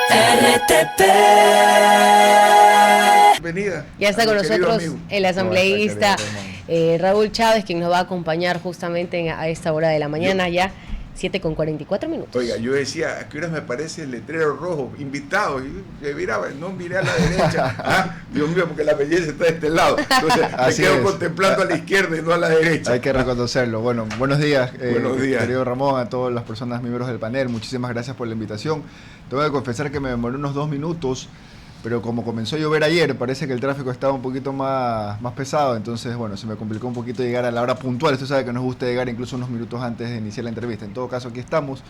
RTP. Bienvenida. Ya está con nosotros amigo. el asambleísta querido Raúl Chávez, quien nos va a acompañar justamente a esta hora de la mañana, ya 7:44. Oiga, yo decía, ¿a qué horas me aparece el letrero rojo? Invitados. Y yo miraba, no miré a la derecha. Ah, Dios mío, porque la belleza está de este lado. Entonces me quedo contemplando a la izquierda y no a la derecha. Hay que reconocerlo. Bueno, buenos días, buenos días, querido Ramón, a todas las personas miembros del panel. Muchísimas gracias por la invitación. Tengo que confesar que me demoré unos 2 minutos, pero como comenzó a llover ayer, parece que el tráfico estaba un poquito más pesado, entonces, bueno, se me complicó un poquito llegar a la hora puntual. Usted sabe que nos gusta llegar incluso unos minutos antes de iniciar la entrevista. En todo caso, aquí estamos,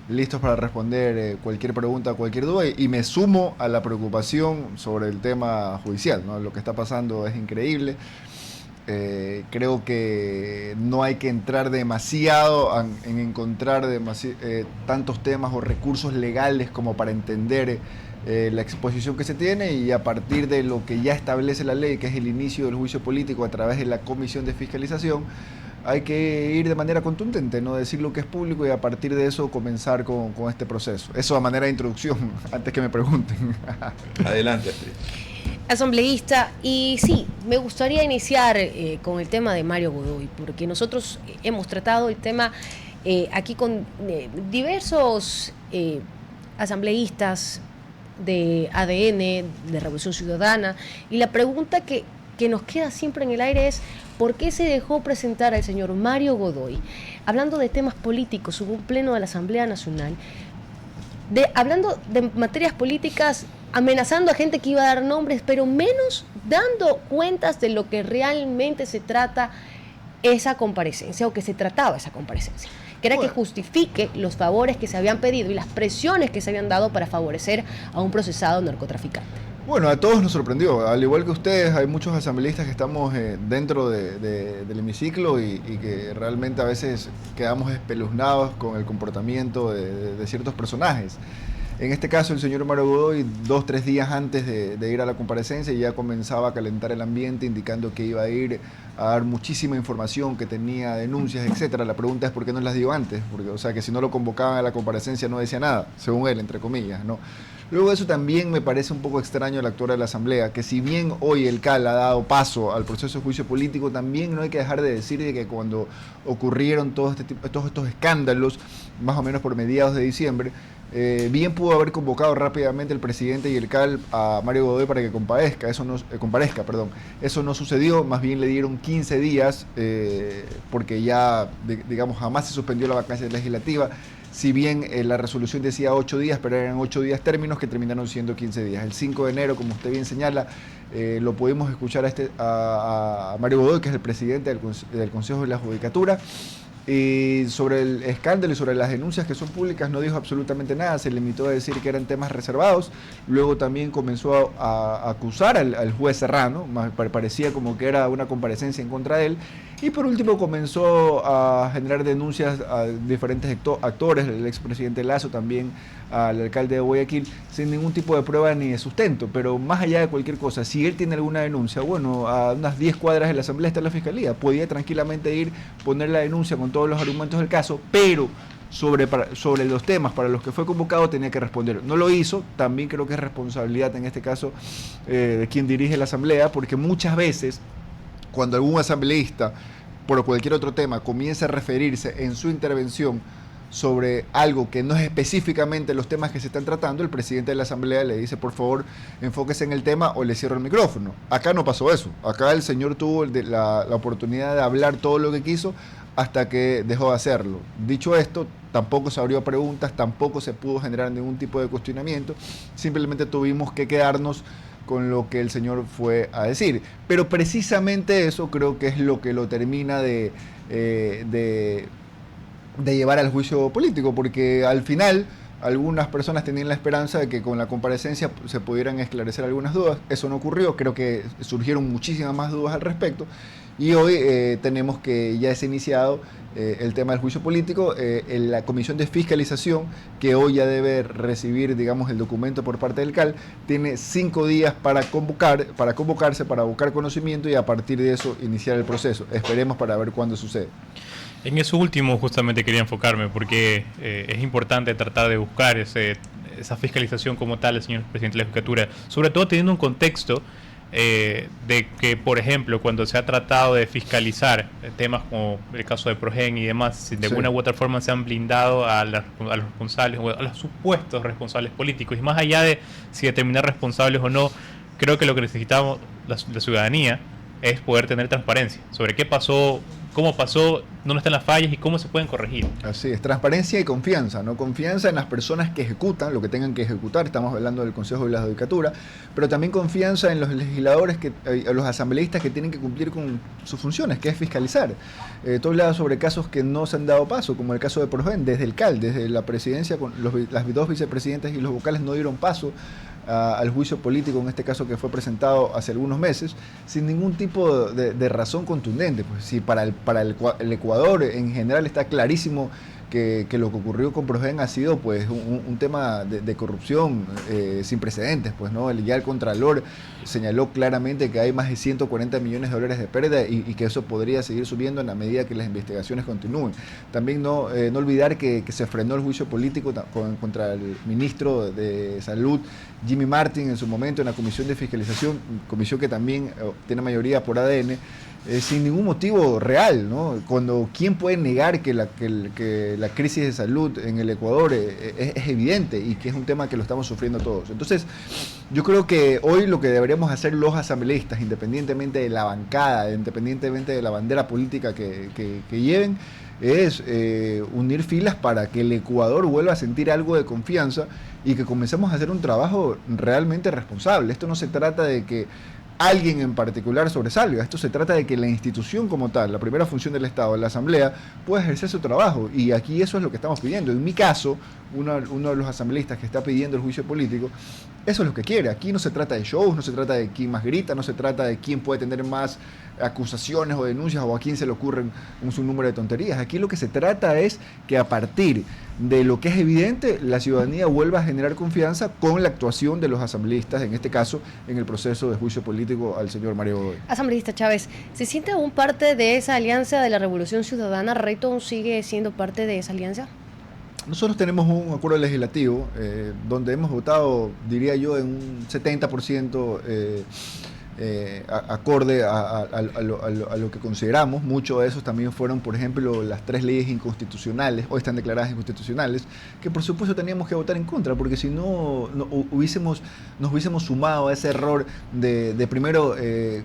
listos para responder cualquier pregunta, cualquier duda, y me sumo a la preocupación sobre el tema judicial, ¿no? Lo que está pasando es increíble. Creo que no hay que entrar demasiado en encontrar tantos temas o recursos legales como para entender la exposición que se tiene, y a partir de lo que ya establece la ley, que es el inicio del juicio político a través de la Comisión de Fiscalización, hay que ir de manera contundente, no decir lo que es público, y a partir de eso comenzar con este proceso. Eso a manera de introducción, antes que me pregunten. Adelante, Astrid. Asambleísta, y sí, me gustaría iniciar con el tema de Mario Godoy, porque nosotros hemos tratado el tema aquí con diversos asambleístas de ADN, de Revolución Ciudadana, y la pregunta que nos queda siempre en el aire es: ¿por qué se dejó presentar al señor Mario Godoy? Hablando de temas políticos, hubo un pleno de la Asamblea Nacional, hablando de materias políticas, amenazando a gente que iba a dar nombres, pero menos dando cuentas de lo que realmente se trata esa comparecencia, o que se trataba esa comparecencia, que era que justifique los favores que se habían pedido y las presiones que se habían dado para favorecer a un procesado narcotraficante. Bueno, a todos nos sorprendió. Al igual que ustedes, hay muchos asambleístas que estamos dentro del hemiciclo y que realmente a veces quedamos espeluznados con el comportamiento de ciertos personajes. En este caso, el señor Mario Godoy, 2-3 días antes de ir a la comparecencia, ya comenzaba a calentar el ambiente, indicando que iba a ir a dar muchísima información, que tenía denuncias, etcétera. La pregunta es: ¿por qué no las dio antes? Porque, o sea, que si no lo convocaban a la comparecencia no decía nada, según él, entre comillas, ¿no? Luego de eso también me parece un poco extraño el actuar de la Asamblea, que si bien hoy el CAL ha dado paso al proceso de juicio político, también no hay que dejar de decir de que cuando ocurrieron todos estos escándalos, más o menos por mediados de diciembre, bien pudo haber convocado rápidamente el presidente y el CAL a Mario Godoy para que comparezca. Eso no sucedió, más bien le dieron 15 días, porque ya, digamos, jamás se suspendió la vacancia legislativa. Si bien la resolución decía 8 días, pero eran 8 días términos que terminaron siendo 15 días. El 5 de enero, como usted bien señala, lo pudimos escuchar a Mario Godoy, que es el presidente del Consejo de la Judicatura. Y sobre el escándalo y sobre las denuncias que son públicas no dijo absolutamente nada, se limitó a decir que eran temas reservados. Luego también comenzó a acusar al juez Serrano, parecía como que era una comparecencia en contra de él. Y por último comenzó a generar denuncias a diferentes actores, el expresidente Lasso, también al alcalde de Guayaquil, sin ningún tipo de prueba ni de sustento. Pero más allá de cualquier cosa, si él tiene alguna denuncia, bueno, a unas 10 cuadras de la Asamblea está la Fiscalía, podía tranquilamente ir, poner la denuncia con todos los argumentos del caso, pero sobre los temas para los que fue convocado tenía que responder. No lo hizo. También creo que es responsabilidad en este caso de quien dirige la Asamblea, porque muchas veces cuando algún asambleísta por cualquier otro tema comienza a referirse en su intervención sobre algo que no es específicamente los temas que se están tratando, el presidente de la Asamblea le dice: por favor, enfóquese en el tema o le cierro el micrófono. Acá no pasó eso. Acá el señor tuvo la oportunidad de hablar todo lo que quiso hasta que dejó de hacerlo. Dicho esto, tampoco se abrió preguntas, tampoco se pudo generar ningún tipo de cuestionamiento, simplemente tuvimos que quedarnos con lo que el señor fue a decir. Pero precisamente eso creo que es lo que lo termina de llevar al juicio político, porque al final algunas personas tenían la esperanza de que con la comparecencia se pudieran esclarecer algunas dudas. Eso no ocurrió, creo que surgieron muchísimas más dudas al respecto, y hoy tenemos que ya se ha iniciado el tema del juicio político. En la Comisión de Fiscalización, que hoy ya debe recibir, digamos, el documento por parte del CAL, tiene 5 días para convocarse, para buscar conocimiento, y a partir de eso iniciar el proceso. Esperemos para ver cuándo sucede. En eso último justamente quería enfocarme, porque es importante tratar de buscar esa fiscalización como tal del señor presidente de la Judicatura, sobre todo teniendo un contexto de que, por ejemplo, cuando se ha tratado de fiscalizar temas como el caso de Progen y demás, de alguna u otra forma se han blindado a los responsables o a los supuestos responsables políticos, y más allá de si determinar responsables o no, creo que lo que necesitamos la ciudadanía es poder tener transparencia sobre qué pasó, cómo pasó, dónde están las fallas y cómo se pueden corregir. Así es, transparencia y confianza, ¿no? Confianza en las personas que ejecutan lo que tengan que ejecutar, estamos hablando del Consejo de la Judicatura, pero también confianza en los legisladores, los asambleístas que tienen que cumplir con sus funciones, que es fiscalizar. Tú hablabas sobre casos que no se han dado paso, como el caso de Progen, desde el CAL, desde la presidencia, con las dos vicepresidentes y los vocales no dieron paso al juicio político, en este caso que fue presentado hace algunos meses, sin ningún tipo de razón contundente. Pues si para el Ecuador en general está clarísimo que lo que ocurrió con Progen ha sido pues un tema de corrupción sin precedentes, pues no, ya el Contralor señaló claramente que hay más de 140 millones de dólares de pérdida y que eso podría seguir subiendo en la medida que las investigaciones continúen. También no olvidar que se frenó el juicio político contra el ministro de Salud, Jimmy Martin, en su momento en la Comisión de Fiscalización, comisión que también tiene mayoría por ADN, sin ningún motivo real, ¿no? ¿Quién puede negar que la crisis de salud en el Ecuador es evidente y que es un tema que lo estamos sufriendo todos? Entonces, yo creo que hoy lo que deberíamos hacer los asambleístas, independientemente de la bancada, independientemente de la bandera política que lleven, es unir filas para que el Ecuador vuelva a sentir algo de confianza y que comencemos a hacer un trabajo realmente responsable. Esto no se trata de que alguien en particular sobresalga, esto se trata de que la institución como tal, la primera función del Estado, la Asamblea, pueda ejercer su trabajo, y aquí eso es lo que estamos pidiendo. En mi caso, uno de los asambleístas que está pidiendo el juicio político, eso es lo que quiere. Aquí no se trata de shows, no se trata de quién más grita, no se trata de quién puede tener más acusaciones o denuncias o a quién se le ocurren un sinnúmero de tonterías. Aquí lo que se trata es que a partir de lo que es evidente, la ciudadanía vuelva a generar confianza con la actuación de los asambleístas, en este caso, en el proceso de juicio político al señor Mario Godoy. Asambleísta Chávez, ¿se siente aún parte de esa alianza de la Revolución Ciudadana? ¿Reto sigue siendo parte de esa alianza? Nosotros tenemos un acuerdo legislativo donde hemos votado, diría yo, en un 70% acorde a lo que consideramos. Muchos de esos también fueron, por ejemplo, las 3 leyes inconstitucionales, hoy están declaradas inconstitucionales, que por supuesto teníamos que votar en contra, porque si no, nos hubiésemos sumado a ese error de primero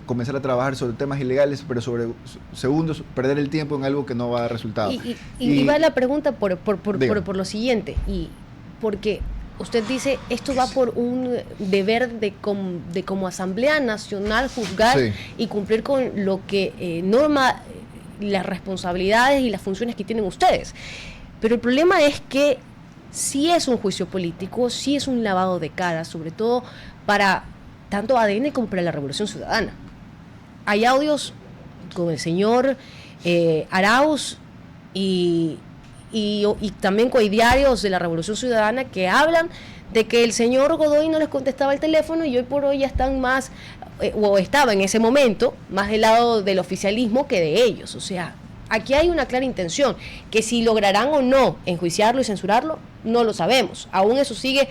comenzar a trabajar sobre temas ilegales, pero sobre segundos perder el tiempo en algo que no va a dar resultado. Y va la pregunta por lo siguiente, y porque usted dice, esto va por un deber de como Asamblea Nacional juzgar, sí, y cumplir con lo que norma las responsabilidades y las funciones que tienen ustedes. Pero el problema es que sí es un juicio político, sí es un lavado de cara, sobre todo para tanto ADN como para la Revolución Ciudadana. Hay audios con el señor Arauz y también con diarios de la Revolución Ciudadana que hablan de que el señor Godoy no les contestaba el teléfono, y hoy por hoy ya están más, o estaba en ese momento, más del lado del oficialismo que de ellos. O sea, aquí hay una clara intención, que si lograrán o no enjuiciarlo y censurarlo, no lo sabemos. Aún eso sigue,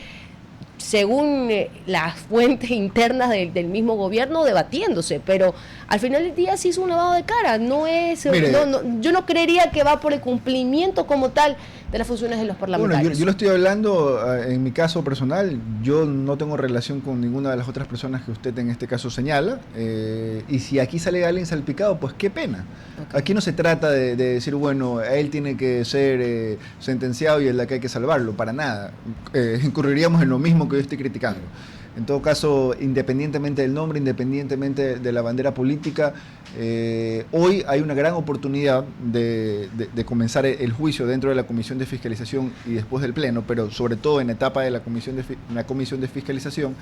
según las fuentes internas del mismo gobierno, debatiéndose, pero al final del día sí es un lavado de cara. No es, yo no creería que va por el cumplimiento como tal de las funciones de los parlamentarios. Bueno, yo lo estoy hablando en mi caso personal. Yo no tengo relación con ninguna de las otras personas que usted en este caso señala, y si aquí sale alguien salpicado, pues qué pena. Okay. Aquí no se trata de decir, bueno, él tiene que ser sentenciado y es la que hay que salvarlo, para nada. Incurriríamos en lo mismo que yo estoy criticando. En todo caso, independientemente del nombre, independientemente de la bandera política, hoy hay una gran oportunidad de comenzar el juicio dentro de la Comisión de Fiscalización y después del Pleno, pero sobre todo en la etapa de la Comisión de Fiscalización,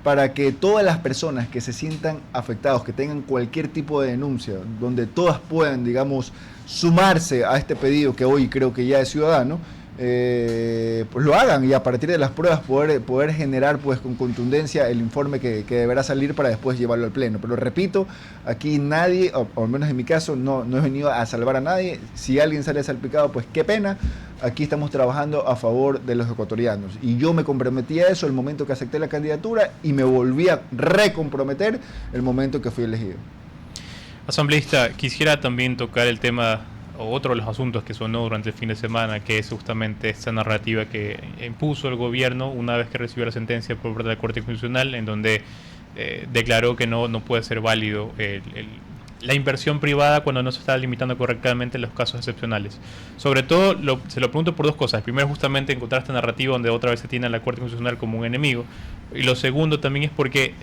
para que todas las personas que se sientan afectados, que tengan cualquier tipo de denuncia, donde todas puedan, digamos, sumarse a este pedido que hoy creo que ya es ciudadano, pues lo hagan y a partir de las pruebas poder generar pues con contundencia el informe que deberá salir para después llevarlo al pleno. Pero repito, aquí nadie, o al menos en mi caso, no he venido a salvar a nadie. Si alguien sale salpicado, pues qué pena. Aquí estamos trabajando a favor de los ecuatorianos y yo me comprometí a eso el momento que acepté la candidatura y me volví a recomprometer el momento que fui elegido. Asambleísta, quisiera también tocar el tema, o otro de los asuntos que sonó durante el fin de semana, que es justamente esta narrativa que impuso el gobierno una vez que recibió la sentencia por parte de la Corte Constitucional, en donde declaró que no puede ser válido la inversión privada cuando no se está limitando correctamente los casos excepcionales. Sobre todo, se lo pregunto por dos cosas. Primero, justamente encontrar esta narrativa donde otra vez se tiene a la Corte Constitucional como un enemigo. Y lo segundo también es porque,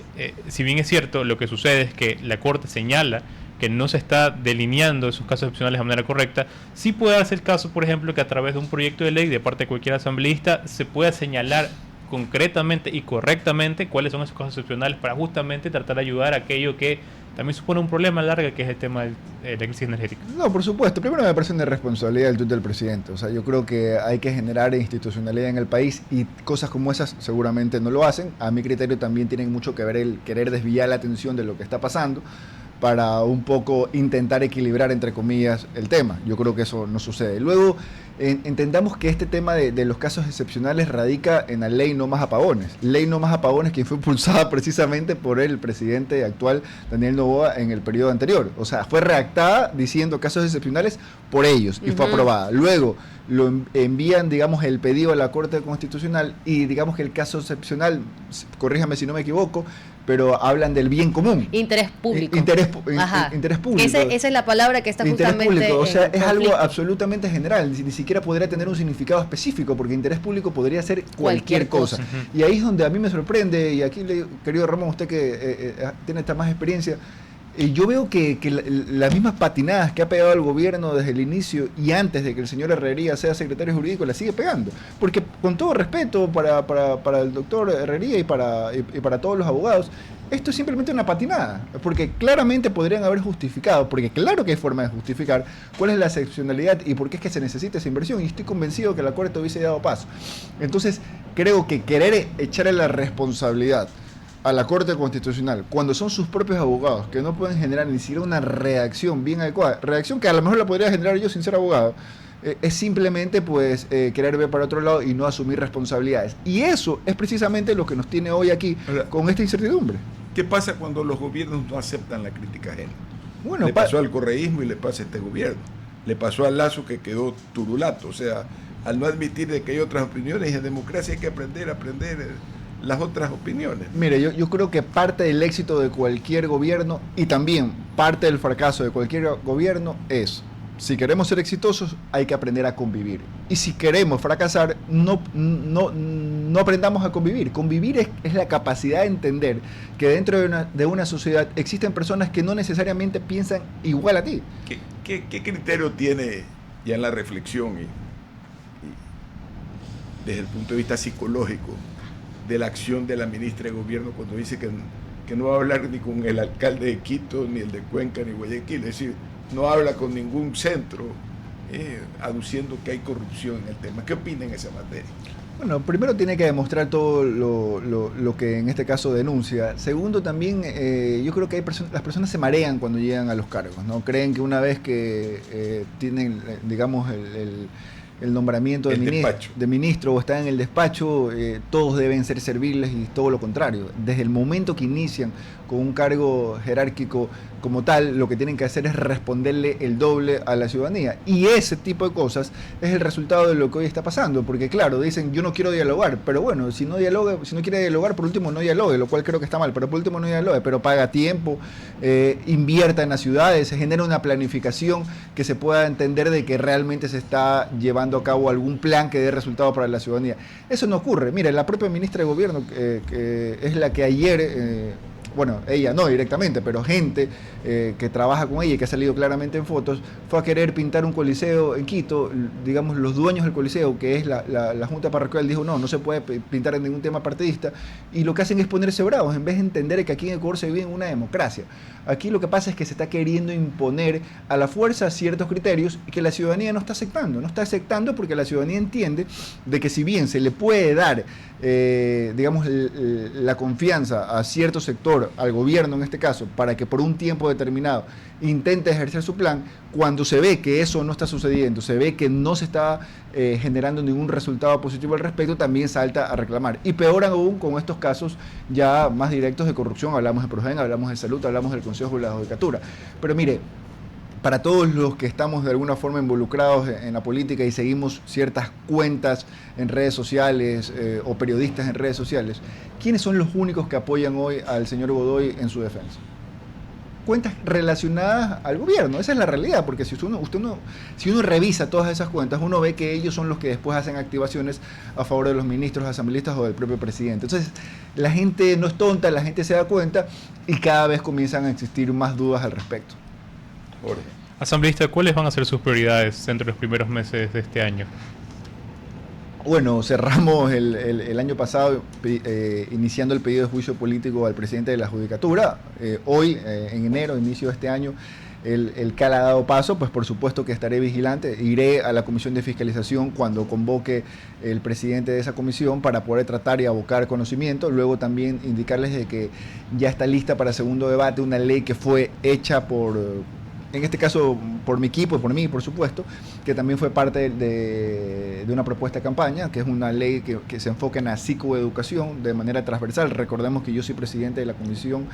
si bien es cierto, lo que sucede es que la Corte señala que no se está delineando esos casos excepcionales de manera correcta, sí puede darse el caso, por ejemplo, que a través de un proyecto de ley de parte de cualquier asambleísta se pueda señalar concretamente y correctamente cuáles son esos casos excepcionales para justamente tratar de ayudar a aquello que también supone un problema largo, que es el tema de la crisis energética. No, por supuesto. Primero me parece una responsabilidad del tuit del presidente. O sea, yo creo que hay que generar institucionalidad en el país y cosas como esas seguramente no lo hacen. A mi criterio también tienen mucho que ver el querer desviar la atención de lo que está pasando para un poco intentar equilibrar, entre comillas, el tema. Yo creo que eso no sucede. Luego, entendamos que este tema de los casos excepcionales radica en la ley No Más Apagones. Ley No Más Apagones que fue impulsada precisamente por el presidente actual, Daniel Noboa, en el periodo anterior. O sea, fue redactada diciendo casos excepcionales por ellos y fue aprobada. Luego, lo envían, digamos, el pedido a la Corte Constitucional y digamos que el caso excepcional, corríjame si no me equivoco, pero hablan del bien común. Interés público. Interés público. Esa es la palabra que está justamente interés público, o sea, es conflicto. algo absolutamente general, ni siquiera podría tener un significado específico, porque interés público podría ser cualquier cosa. Y ahí es donde a mí me sorprende, y aquí, querido Ramón, usted que tiene esta más experiencia, yo veo que las mismas patinadas que ha pegado el gobierno desde el inicio y antes de que el señor Herrería sea secretario jurídico, las sigue pegando. Porque con todo respeto para el doctor Herrería y para todos los abogados, esto es simplemente una patinada, porque claramente podrían haber justificado, porque claro que hay forma de justificar cuál es la excepcionalidad y por qué es que se necesita esa inversión, y estoy convencido que la Corte hubiese dado paso. Entonces, creo que querer echarle la responsabilidad a la Corte Constitucional, cuando son sus propios abogados, que no pueden generar ni siquiera una reacción bien adecuada, reacción que a lo mejor la podría generar yo sin ser abogado, es simplemente pues querer ver para otro lado y no asumir responsabilidades. Y eso es precisamente lo que nos tiene hoy aquí con esta incertidumbre. ¿Qué pasa cuando los gobiernos no aceptan la crítica ajena? Bueno, le pasó al correísmo y le pasa a este gobierno. Le pasó al Lazo, que quedó turulato. O sea, al no admitir de que hay otras opiniones, y en democracia hay que aprender las otras opiniones. Mire, yo creo que parte del éxito de cualquier gobierno y también parte del fracaso de cualquier gobierno es: si queremos ser exitosos, hay que aprender a convivir. Y si queremos fracasar, no aprendamos a convivir. Convivir es la capacidad de entender que dentro de una sociedad existen personas que no necesariamente piensan igual a ti. ¿Qué criterio tiene ya en la reflexión y desde el punto de vista psicológico de la acción de la ministra de Gobierno cuando dice que no va a hablar ni con el alcalde de Quito, ni el de Cuenca, ni Guayaquil? Es decir, no habla con ningún centro, aduciendo que hay corrupción en el tema. ¿Qué opina en esa materia? Bueno, primero tiene que demostrar todo lo que en este caso denuncia. Segundo, también yo creo que las personas se marean cuando llegan a los cargos, ¿no? Creen que una vez que tienen, digamos, el nombramiento de ministro o están en el despacho, todos deben ser serviles, y todo lo contrario. Desde el momento que inician con un cargo jerárquico como tal, lo que tienen que hacer es responderle el doble a la ciudadanía. Y ese tipo de cosas es el resultado de lo que hoy está pasando, porque claro, dicen yo no quiero dialogar, pero bueno, si no quiere dialogar, por último no dialogue, lo cual creo que está mal, pero por último no dialogue, pero paga tiempo, invierta en las ciudades, se genera una planificación que se pueda entender de que realmente se está llevando a cabo algún plan que dé resultado para la ciudadanía. Eso no ocurre. Mire, la propia ministra de Gobierno, que es la que ayer bueno, ella no directamente, pero gente que trabaja con ella y que ha salido claramente en fotos, fue a querer pintar un coliseo en Quito. Digamos, los dueños del coliseo, que es la Junta Parroquial, dijo no se puede pintar en ningún tema partidista, y lo que hacen es ponerse bravos, en vez de entender que aquí en Ecuador se vive en una democracia. Aquí lo que pasa es que se está queriendo imponer a la fuerza ciertos criterios y que la ciudadanía no está aceptando porque la ciudadanía entiende de que si bien se le puede dar digamos, la confianza a cierto sector, al gobierno en este caso, para que por un tiempo determinado intente ejercer su plan, cuando se ve que eso no está sucediendo, se ve que no se está generando ningún resultado positivo al respecto, también salta a reclamar. Y peor aún con estos casos ya más directos de corrupción. Hablamos de Progen, hablamos de salud, hablamos del Consejo de la Judicatura. Pero mire, para todos los que estamos de alguna forma involucrados en la política y seguimos ciertas cuentas en redes sociales o periodistas en redes sociales, ¿quiénes son los únicos que apoyan hoy al señor Godoy en su defensa? Cuentas relacionadas al gobierno, esa es la realidad, porque si uno revisa todas esas cuentas, uno ve que ellos son los que después hacen activaciones a favor de los ministros, asambleístas o del propio presidente. Entonces, la gente no es tonta, la gente se da cuenta y cada vez comienzan a existir más dudas al respecto. Jorge. Asambleísta, ¿cuáles van a ser sus prioridades dentro de los primeros meses de este año? Bueno, cerramos el año pasado iniciando el pedido de juicio político al presidente de la Judicatura. Hoy, en enero, inicio de este año, el CAL ha dado paso, pues por supuesto que estaré vigilante. Iré a la comisión de fiscalización cuando convoque el presidente de esa comisión para poder tratar y abocar conocimiento. Luego también indicarles de que ya está lista para segundo debate una ley que fue hecha en este caso por mi equipo y por mí, por supuesto, que también fue parte de una propuesta de campaña, que es una ley que se enfoca en la psicoeducación de manera transversal. Recordemos que yo soy presidente de la Comisión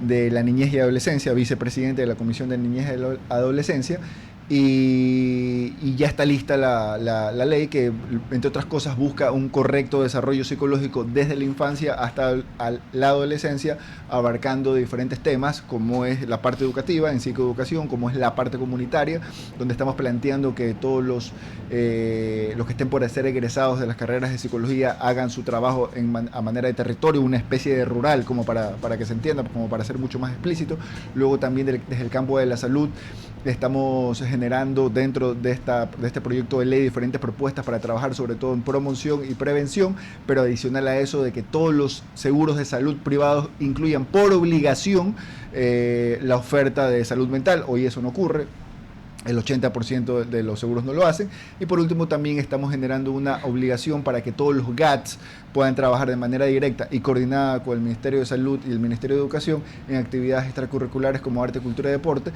de la Niñez y Adolescencia, vicepresidente de la Comisión de Niñez y Adolescencia, y ya está lista la ley que, entre otras cosas, busca un correcto desarrollo psicológico desde la infancia hasta la adolescencia, abarcando diferentes temas, como es la parte educativa en psicoeducación, como es la parte comunitaria, donde estamos planteando que todos los que estén por ser egresados de las carreras de psicología hagan su trabajo a manera de territorio, una especie de rural, como para que se entienda, como para ser mucho más explícito. Luego también desde el campo de la salud estamos generando dentro de este proyecto de ley diferentes propuestas para trabajar sobre todo en promoción y prevención, pero adicional a eso de que todos los seguros de salud privados incluyan por obligación la oferta de salud mental. Hoy eso no ocurre. El 80% de los seguros no lo hacen. Y por último también estamos generando una obligación para que todos los GATS puedan trabajar de manera directa y coordinada con el Ministerio de Salud y el Ministerio de Educación en actividades extracurriculares como arte, cultura y deporte,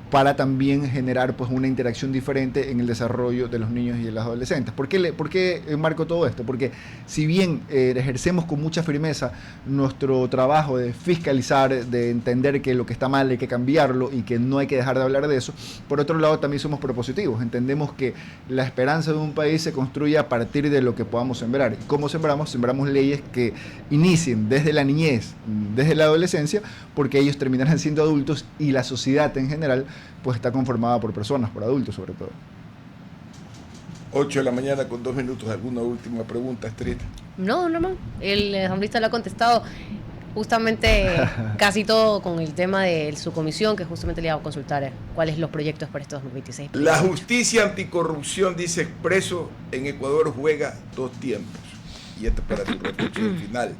para también generar pues una interacción diferente en el desarrollo de los niños y de los adolescentes. ¿Por qué enmarco todo esto? Porque si bien ejercemos con mucha firmeza nuestro trabajo de fiscalizar, de entender que lo que está mal hay que cambiarlo y que no hay que dejar de hablar de eso, por otro lado también somos propositivos. Entendemos que la esperanza de un país se construye a partir de lo que podamos sembrar. ¿Y cómo sembramos? Sembramos leyes que inicien desde la niñez, desde la adolescencia, porque ellos terminarán siendo adultos y la sociedad en general pues está conformada por personas, por adultos sobre todo. 8 de la mañana con 2 minutos. ¿Alguna última pregunta, Astrid? No. El asambleísta lo ha contestado justamente casi todo con el tema de su comisión, que justamente le iba a consultar cuáles son los proyectos para este 2026. La justicia anticorrupción, dice Expreso, en Ecuador juega 2 tiempos. Y esto para tu reflexión final.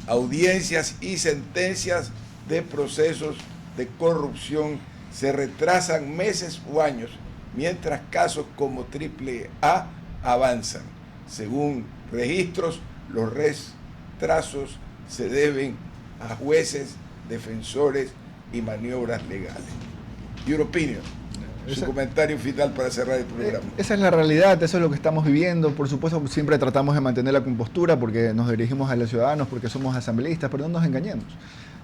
Audiencias y sentencias de procesos de corrupción se retrasan meses o años, mientras casos como AAA avanzan. Según registros, los retrasos se deben a jueces, defensores y maniobras legales. Your opinion. Su comentario final para cerrar el programa. Esa es la realidad, eso es lo que estamos viviendo. Por supuesto, siempre tratamos de mantener la compostura porque nos dirigimos a los ciudadanos, porque somos asambleístas, pero no nos engañemos.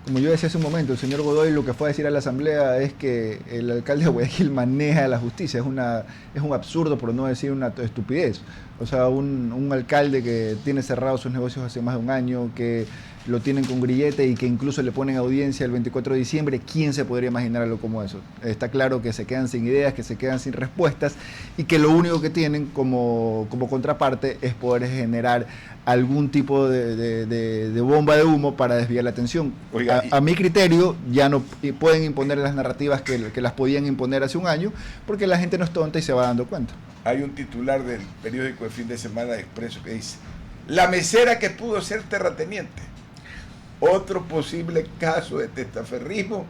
Como yo decía hace un momento, el señor Godoy lo que fue a decir a la asamblea es que el alcalde de Guayaquil maneja la justicia. Es un absurdo, por no decir una estupidez. O sea, un alcalde que tiene cerrados sus negocios hace más de un año, que lo tienen con grillete y que incluso le ponen audiencia el 24 de diciembre, ¿quién se podría imaginar algo como eso? Está claro que se quedan sin ideas, que se quedan sin respuestas y que lo único que tienen como contraparte es poder generar algún tipo de bomba de humo para desviar la atención. Oiga, a mi criterio, ya no pueden imponer las narrativas que las podían imponer hace un año, porque la gente no es tonta y se va dando cuenta. Hay un titular del periódico de fin de semana de Expreso que dice: la mesera que pudo ser terrateniente. Otro posible caso de testaferrismo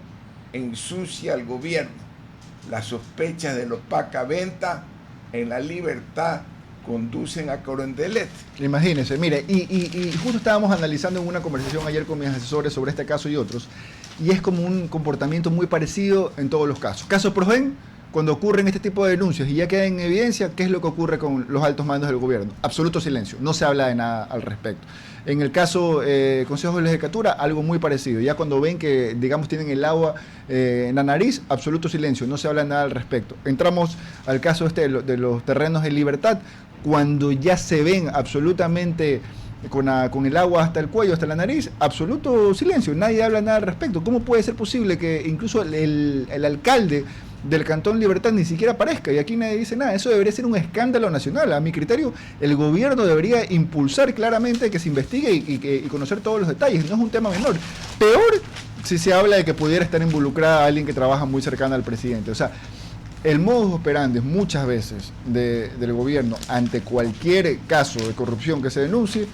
ensucia al gobierno. Las sospechas de la opaca venta en La Libertad conducen a Carondelet. Imagínense, mire, y justo estábamos analizando en una conversación ayer con mis asesores sobre este caso y otros, y es como un comportamiento muy parecido en todos los casos. Caso Progen, cuando ocurren este tipo de denuncias y ya queda en evidencia, ¿qué es lo que ocurre con los altos mandos del gobierno? Absoluto silencio, no se habla de nada al respecto. En el caso Consejo de Legislatura, algo muy parecido. Ya cuando ven que, digamos, tienen el agua en la nariz, absoluto silencio, no se habla nada al respecto. Entramos al caso de los terrenos de Libertad, cuando ya se ven absolutamente con el agua hasta el cuello, hasta la nariz, absoluto silencio, nadie habla nada al respecto. ¿Cómo puede ser posible que incluso el alcalde del Cantón Libertad ni siquiera aparezca y aquí nadie dice nada? Eso debería ser un escándalo nacional. A mi criterio, el gobierno debería impulsar claramente que se investigue y conocer todos los detalles. No es un tema menor. Peor si se habla de que pudiera estar involucrada alguien que trabaja muy cercana al presidente. O sea, el modus operandi muchas veces del gobierno ante cualquier caso de corrupción que se denuncie,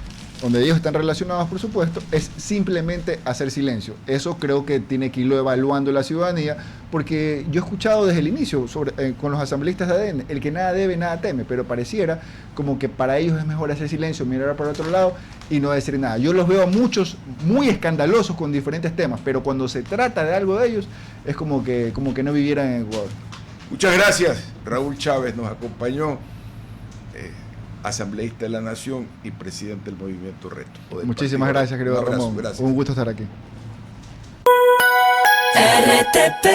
donde ellos están relacionados, por supuesto, es simplemente hacer silencio. Eso creo que tiene que irlo evaluando la ciudadanía, porque yo he escuchado desde el inicio con los asambleístas de ADN, el que nada debe, nada teme, pero pareciera como que para ellos es mejor hacer silencio, mirar para otro lado y no decir nada. Yo los veo a muchos muy escandalosos con diferentes temas, pero cuando se trata de algo de ellos, es como que no vivieran en Ecuador. Muchas gracias. Raúl Chávez nos acompañó, asambleísta de la Nación y presidente del Movimiento Reto. Muchísimas gracias, querido Ramón. Gracias. Un gusto estar aquí. RTP